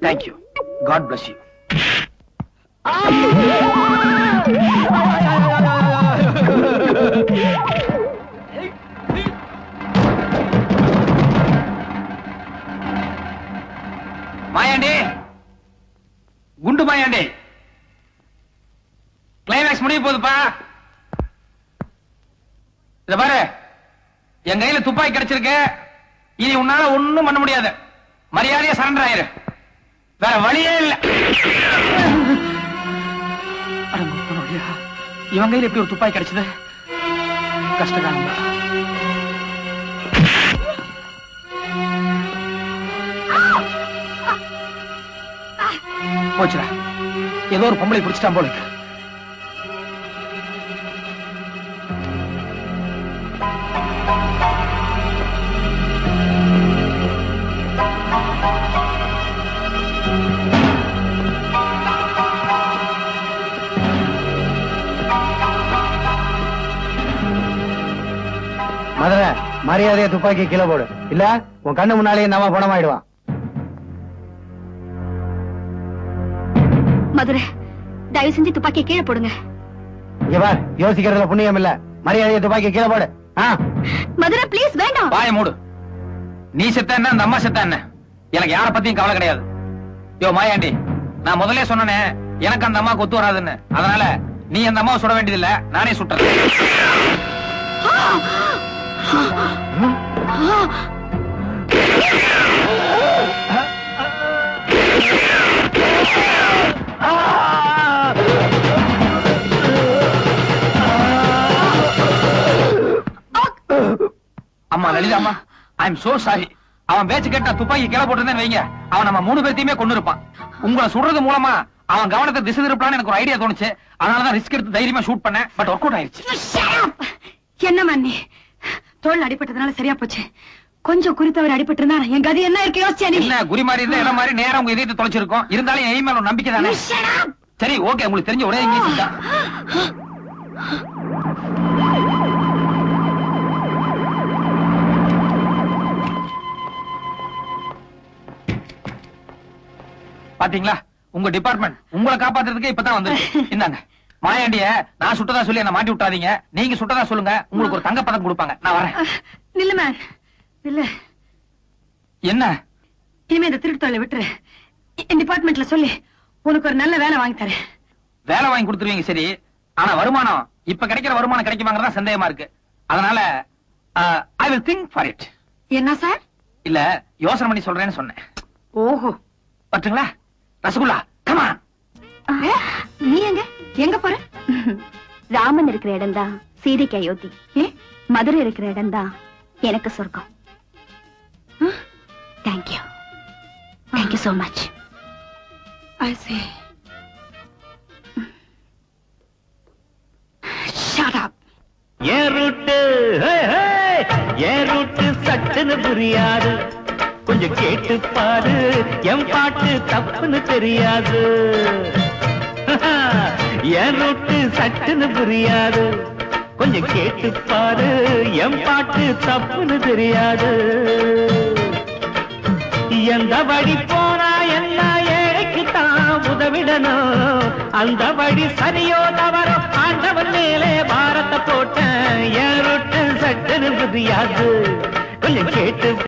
Thank you. God bless you. Mayandi, குண்டு Mayandi, climax முடிய போகுதுப்பா. இத பாரு, என் கையில துப்பாக்கி கிடைச்சிருக்கு. இனி உன்னால ஒண்ணும் பண்ண முடியாது. மரியாதையா சரண்டர் ஆயிரு. வேற வழியே இல்ல. இவன் கையில எப்படி ஒரு துப்பாக்கி கிடைச்சது? கஷ்டகாலம் தான். போச்சுடா, ஏதோ ஒரு பொம்பளை பிடிச்சிட்டான் போல இருக்கு. மதுரை, மரியாதையை துப்பாக்கி கீழே போடு, இல்ல உன் கண்ணு முன்னாலேயே நம்ம பணமாயிடுவான். மதுரை, தயவு செஞ்சு துப்பாக்கி கீழே போடுங்க. இவர் யோசிக்கிறதுல புண்ணியம் இல்ல. மரியாதையை துப்பாக்கி கீழே போடு. மதுரை பிளீஸ், வேண்டாம். வாய மூடு. நீ செத்த என்ன, அந்த அம்மா செத்த என்ன, எனக்கு யார பத்தியும் கவலை கிடையாது. யோ மாயாண்டி, நான் முதல்ல சொன்னேனே எனக்கு அந்த அம்மாவுக்கு ஒத்து வராதுன்னு. அதனால நீ அந்த அம்மாவை சுட வேண்டியதில்லை, நானே சுட்டுறேன். அம்மா லலிதா, அம்மா ஐ எம் சோ சாரி. அவன் பேச்சு கேட்டா துப்பாக்கி கீழே போட்டுருந்தேன்னு வைங்க, அவன் நம்ம 3 பேர்த்தையுமே கொண்டு இருப்பான். உங்களை சுடுறது மூலமா அவன் கவனத்தை திசை திருப்பலான்னு எனக்கு ஒரு ஐடியா தோணுச்சு. அதனாலதான் ரிஸ்க் எடுத்து தைரியமா ஷூட் பண்ணேன். பட் ஒர்க் அவுட் ஆயிடுச்சு. என்ன மன்னி, தோல் அடிபட்டதுனால சரியா போச்சு. கொஞ்சம் குறித்தவர் அடிபட்டு இருந்தா என் கதி என்ன இருக்கு யோசிச்சா? என்ன குறி மாதிரி இருந்தா இடம் மாதிரி நேரம் உங்க இதயத்தை தொலைச்சிருக்கும். இருந்தாலும் என் மேல ஒரு நம்பிக்கை தானே. சரி ஓகே, உங்களுக்கு தெரிஞ்ச ஒரே இங்கிலீஷ் தான். பாத்தீங்களா, உங்க டிபார்ட்மெண்ட் உங்களை காப்பாத்துறதுக்கு இப்பதான் வந்து. இந்தாங்க மாயாண்டிய நான் சுட்டதா சொல்லி என்ன மாட்டி விட்டாதீங்க. நீங்க சுட்டதா சொல்லுங்க, உங்களுக்கு ஒரு தங்க பதக்கம் கொடுப்பாங்க. நான் வரேன். இல்ல மேம், இல்ல. என்ன இனிமே இந்த திருட்டு தொழிலை விட்டுரு. என் டிபார்ட்மெண்ட்ல சொல்லி உனக்கு ஒரு நல்ல வேலை வாங்கி தரேன். வேலை வாங்கி கொடுத்துருவீங்க சரி, ஆனா வருமானம் இப்ப கிடைக்கிற வருமானம் கிடைக்குமாங்கிறதா சந்தேகமா இருக்கு. அதனால I will think for it. என்ன சார்? இல்ல யோசனை பண்ணி சொல்றேன்னு சொன்னேன். ஓஹோ, பட்டுங்களா? Rasgulla come on. நீ எங்க போற? ராமன் இருக்கிற இடம் தான் சீதைக்கு அயோத்தி. மதுரை இருக்கிற இடம் தான் எனக்கு சொர்க்கம். Thank you, thank you so much. I see. Shut up. ஏன் ரூட்டு சட்டுன்னு புரியாது, கொஞ்சம் கேட்டு பாரு, என் பாட்டு தப்புன்னு தெரியாது. என் ரூட்டு சட்டுன்னு புரியாது, கொஞ்சம் கேட்டு பாரு, என் பாட்டு தப்புன்னு தெரியாது. எந்த வழி போனா என்ன ஏழைக்குத்தான் உதவிடணும், அந்த வழி சரியோ தவறோ ஆண்டவன் மேலே பாரத்தை போட்டேன். என் ரூட்டு சட்டுன்னு புரியாது.